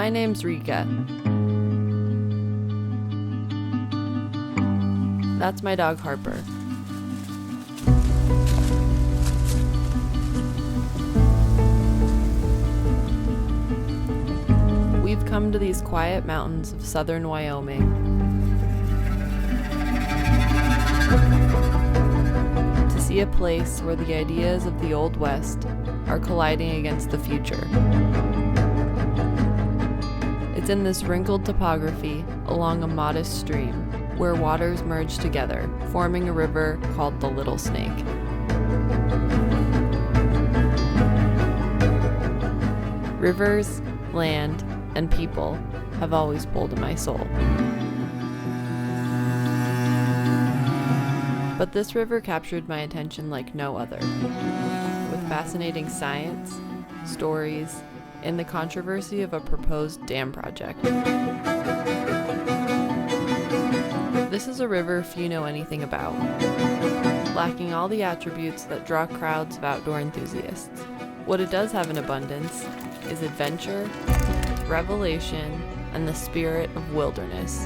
My name's Rica. That's my dog Harper. We've come to these quiet mountains of southern Wyoming to see a place where the ideas of the Old West are colliding against the future. It's in this wrinkled topography along a modest stream where waters merge together, forming a river called the Little Snake. Rivers, land, and people have always pulled at my soul. But this river captured my attention like no other, with fascinating science, stories, and the controversy of a proposed dam project. This is a river few know anything about, lacking all the attributes that draw crowds of outdoor enthusiasts. What it does have in abundance is adventure, revelation, and the spirit of wilderness.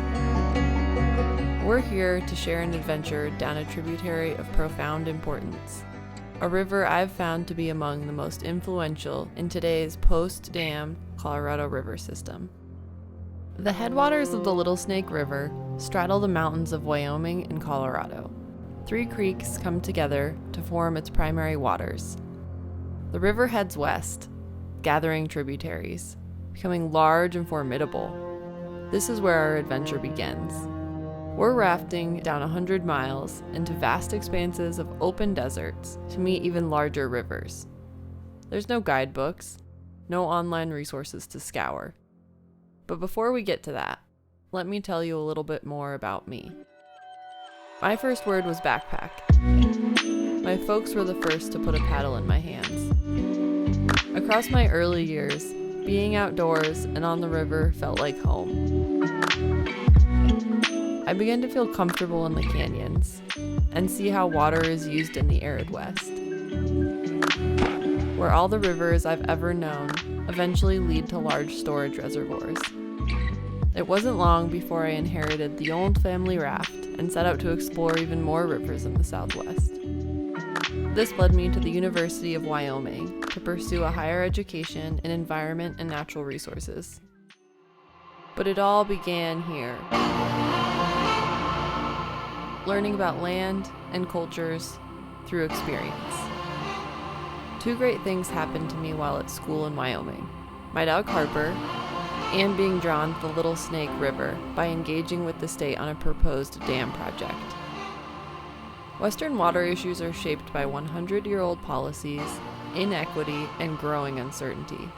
We're here to share an adventure down a tributary of profound importance, a river I've found to be among the most influential in today's post-dam Colorado River system. The headwaters of the Little Snake River straddle the mountains of Wyoming and Colorado. Three creeks come together to form its primary waters. The river heads west, gathering tributaries, becoming large and formidable. This is where our adventure begins. We're rafting down 100 miles into vast expanses of open deserts to meet even larger rivers. There's no guidebooks, no online resources to scour. But before we get to that, let me tell you a little bit more about me. My first word was backpack. My folks were the first to put a paddle in my hands. Across my early years, being outdoors and on the river felt like home. I began to feel comfortable in the canyons and see how water is used in the arid West, where all the rivers I've ever known eventually lead to large storage reservoirs. It wasn't long before I inherited the old family raft and set out to explore even more rivers in the Southwest. This led me to the University of Wyoming to pursue a higher education in environment and natural resources. But it all began here. Learning about land and cultures through experience. Two great things happened to me while at school in Wyoming. My dog Harper, and being drawn to the Little Snake River by engaging with the state on a proposed dam project. Western water issues are shaped by 100-year-old policies, inequity, and growing uncertainty.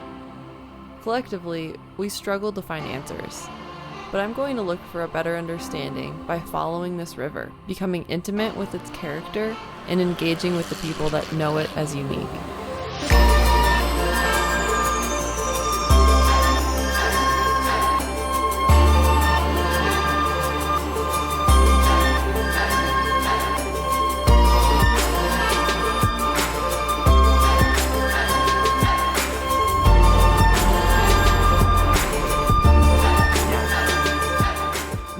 Collectively, we struggle to find answers. But I'm going to look for a better understanding by following this river, becoming intimate with its character, and engaging with the people that know it as unique.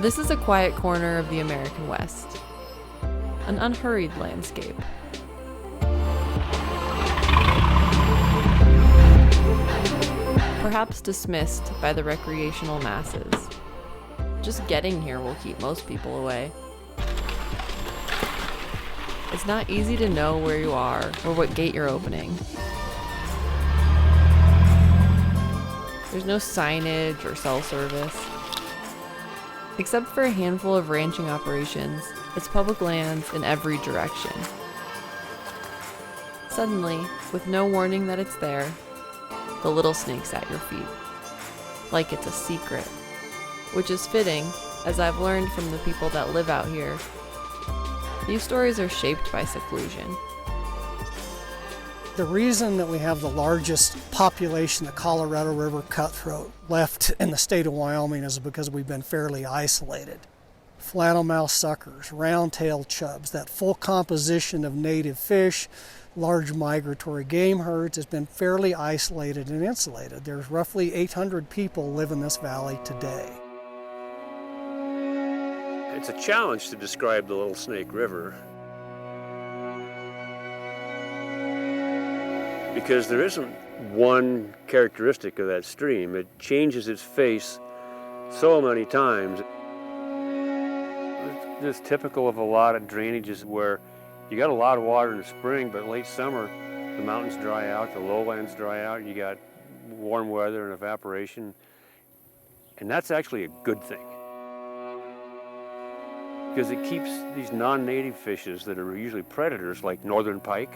This is a quiet corner of the American West, an unhurried landscape. Perhaps dismissed by the recreational masses. Just getting here will keep most people away. It's not easy to know where you are or what gate you're opening. There's no signage or cell service. Except for a handful of ranching operations, it's public lands in every direction. Suddenly, with no warning that it's there, the Little Snake's at your feet. Like it's a secret. Which is fitting, as I've learned from the people that live out here. These stories are shaped by seclusion. The reason that we have the largest population of Colorado River cutthroat left in the state of Wyoming is because we've been fairly isolated flannelmouth suckers, round-tailed chubs. That full composition of native fish, large migratory game herds has been fairly isolated and insulated. There's roughly 800 people live in this valley today. It's a challenge to describe the Little Snake River because there isn't one characteristic of that stream. It changes its face so many times. It's typical of a lot of drainages where you got a lot of water in the spring, but late summer the mountains dry out, the lowlands dry out, you got warm weather and evaporation, and that's actually a good thing because it keeps these non-native fishes that are usually predators like northern pike,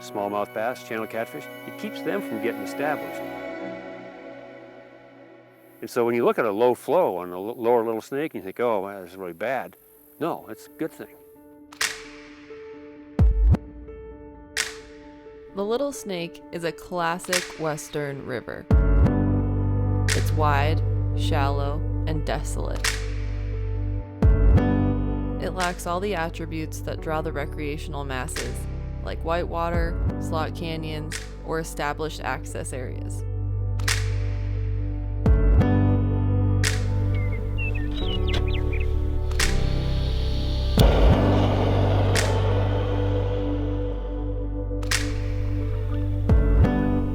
smallmouth bass, channel catfish, it keeps them from getting established. And so when you look at a low flow on the lower Little Snake and you think, oh, wow, this is really bad. No, it's a good thing. The Little Snake is a classic western river. It's wide, shallow, and desolate. It lacks all the attributes that draw the recreational masses, like whitewater, slot canyons, or established access areas.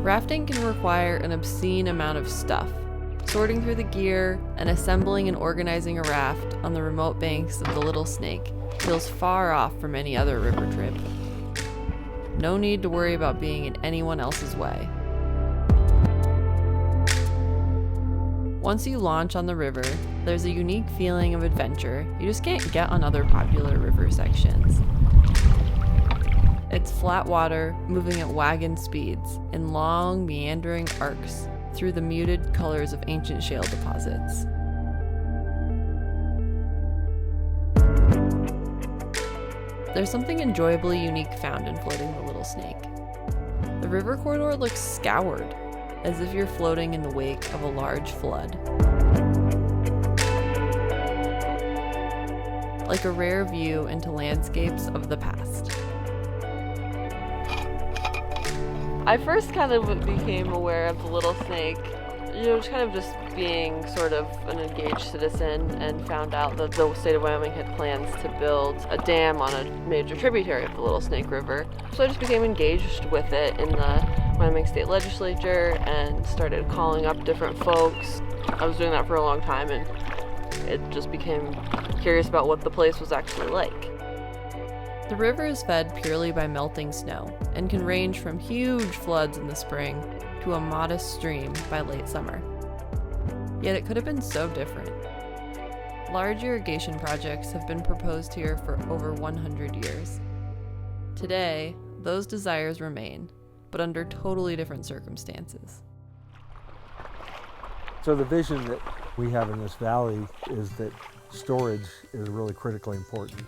Rafting can require an obscene amount of stuff. Sorting through the gear and assembling and organizing a raft on the remote banks of the Little Snake feels far off from any other river trip. No need to worry about being in anyone else's way. Once you launch on the river, there's a unique feeling of adventure you just can't get on other popular river sections. It's flat water moving at wagon speeds in long, meandering arcs through the muted colors of ancient shale deposits. There's something enjoyably unique found in floating the Little Snake. The river corridor looks scoured, as if you're floating in the wake of a large flood. Like a rare view into landscapes of the past. I first kind of became aware of the Little Snake, just kind of just being sort of an engaged citizen, and found out that the state of Wyoming had plans to build a dam on a major tributary of the Little Snake River. So I just became engaged with it in the Wyoming State Legislature and started calling up different folks. I was doing that for a long time, and it just became curious about what the place was actually like. The river is fed purely by melting snow and can range from huge floods in the spring to a modest stream by late summer. Yet it could have been so different. Large irrigation projects have been proposed here for over 100 years. Today, those desires remain, but under totally different circumstances. So the vision that we have in this valley is that storage is really critically important.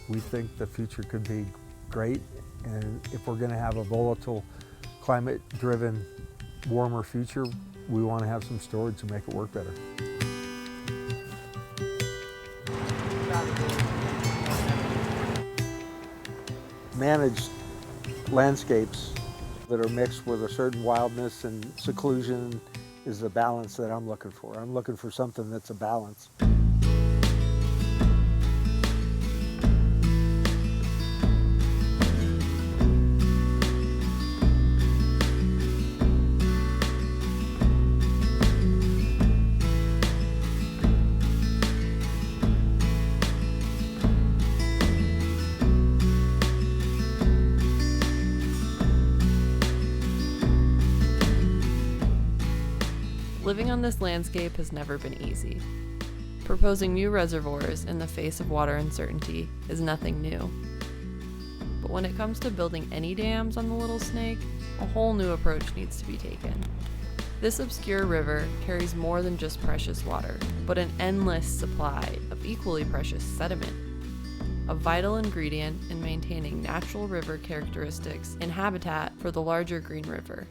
We think the future could be great, and if we're going to have a volatile, climate-driven, warmer future, we want to have some storage to make it work better. Managed landscapes that are mixed with a certain wildness and seclusion is the balance that I'm looking for. I'm looking for something that's a balance. Living on this landscape has never been easy. Proposing new reservoirs in the face of water uncertainty is nothing new. But when it comes to building any dams on the Little Snake, a whole new approach needs to be taken. This obscure river carries more than just precious water, but an endless supply of equally precious sediment, a vital ingredient in maintaining natural river characteristics and habitat for the larger Green River,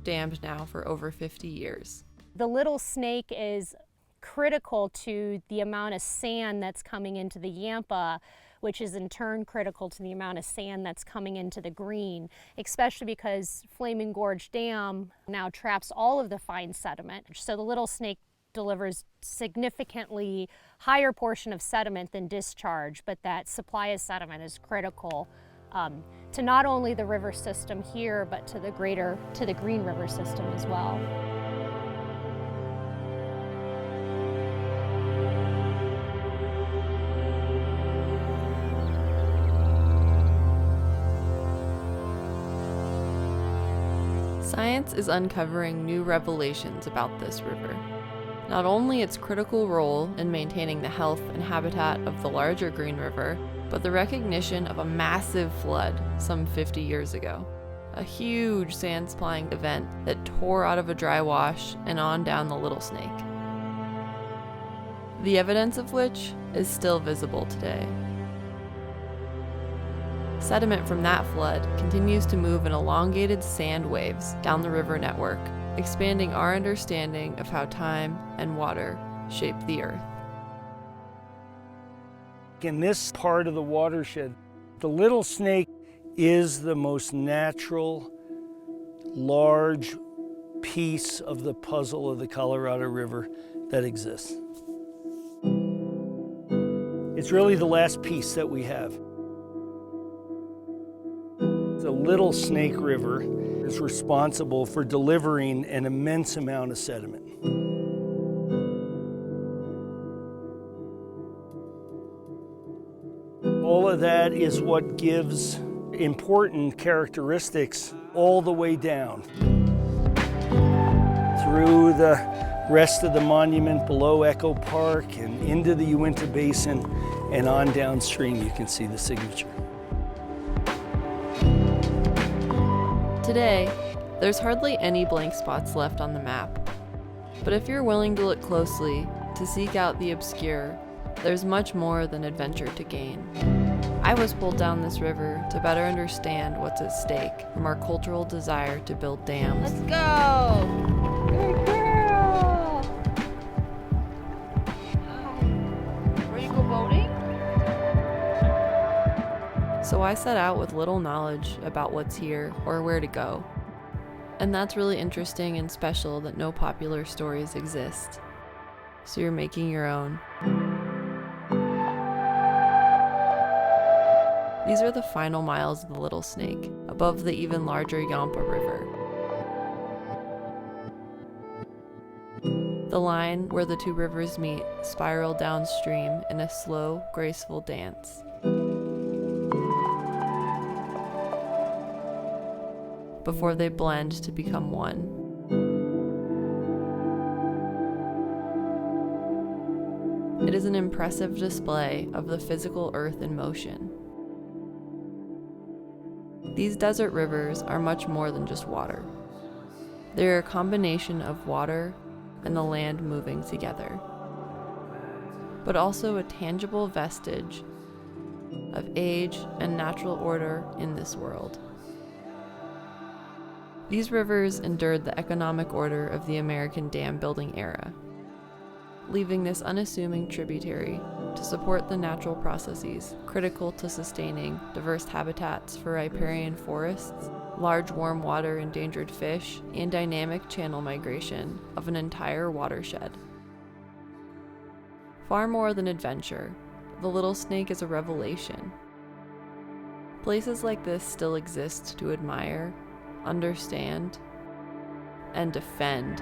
dammed now for over 50 years. The Little Snake is critical to the amount of sand that's coming into the Yampa, which is in turn critical to the amount of sand that's coming into the Green, especially because Flaming Gorge Dam now traps all of the fine sediment. So the Little Snake delivers significantly higher portion of sediment than discharge, but that supply of sediment is critical to not only the river system here, but to the Green River system as well. Science is uncovering new revelations about this river. Not only its critical role in maintaining the health and habitat of the larger Green River, but the recognition of a massive flood some 50 years ago. A huge sand supplying event that tore out of a dry wash and on down the Little Snake. The evidence of which is still visible today. Sediment from that flood continues to move in elongated sand waves down the river network, expanding our understanding of how time and water shape the earth. In this part of the watershed, the Little Snake is the most natural, large piece of the puzzle of the Colorado River that exists. It's really the last piece that we have. The Little Snake River is responsible for delivering an immense amount of sediment. All of that is what gives important characteristics all the way down through the rest of the monument below Echo Park and into the Uinta Basin and on downstream. You can see the signature. Today, there's hardly any blank spots left on the map. But if you're willing to look closely, to seek out the obscure, there's much more than adventure to gain. I was pulled down this river to better understand what's at stake from our cultural desire to build dams. Let's go! Good girl! Where you go boating? So I set out with little knowledge about what's here or where to go. And that's really interesting and special that no popular stories exist. So you're making your own. These are the final miles of the Little Snake, above the even larger Yampa River. The line where the two rivers meet spiral downstream in a slow, graceful dance. Before they blend to become one. It is an impressive display of the physical earth in motion. These desert rivers are much more than just water. They're a combination of water and the land moving together, but also a tangible vestige of age and natural order in this world. These rivers endured the economic order of the American dam building era, leaving this unassuming tributary to support the natural processes critical to sustaining diverse habitats for riparian forests, large warm water endangered fish, and dynamic channel migration of an entire watershed. Far more than adventure, the Little Snake is a revelation. Places like this still exist to admire, understand, and defend.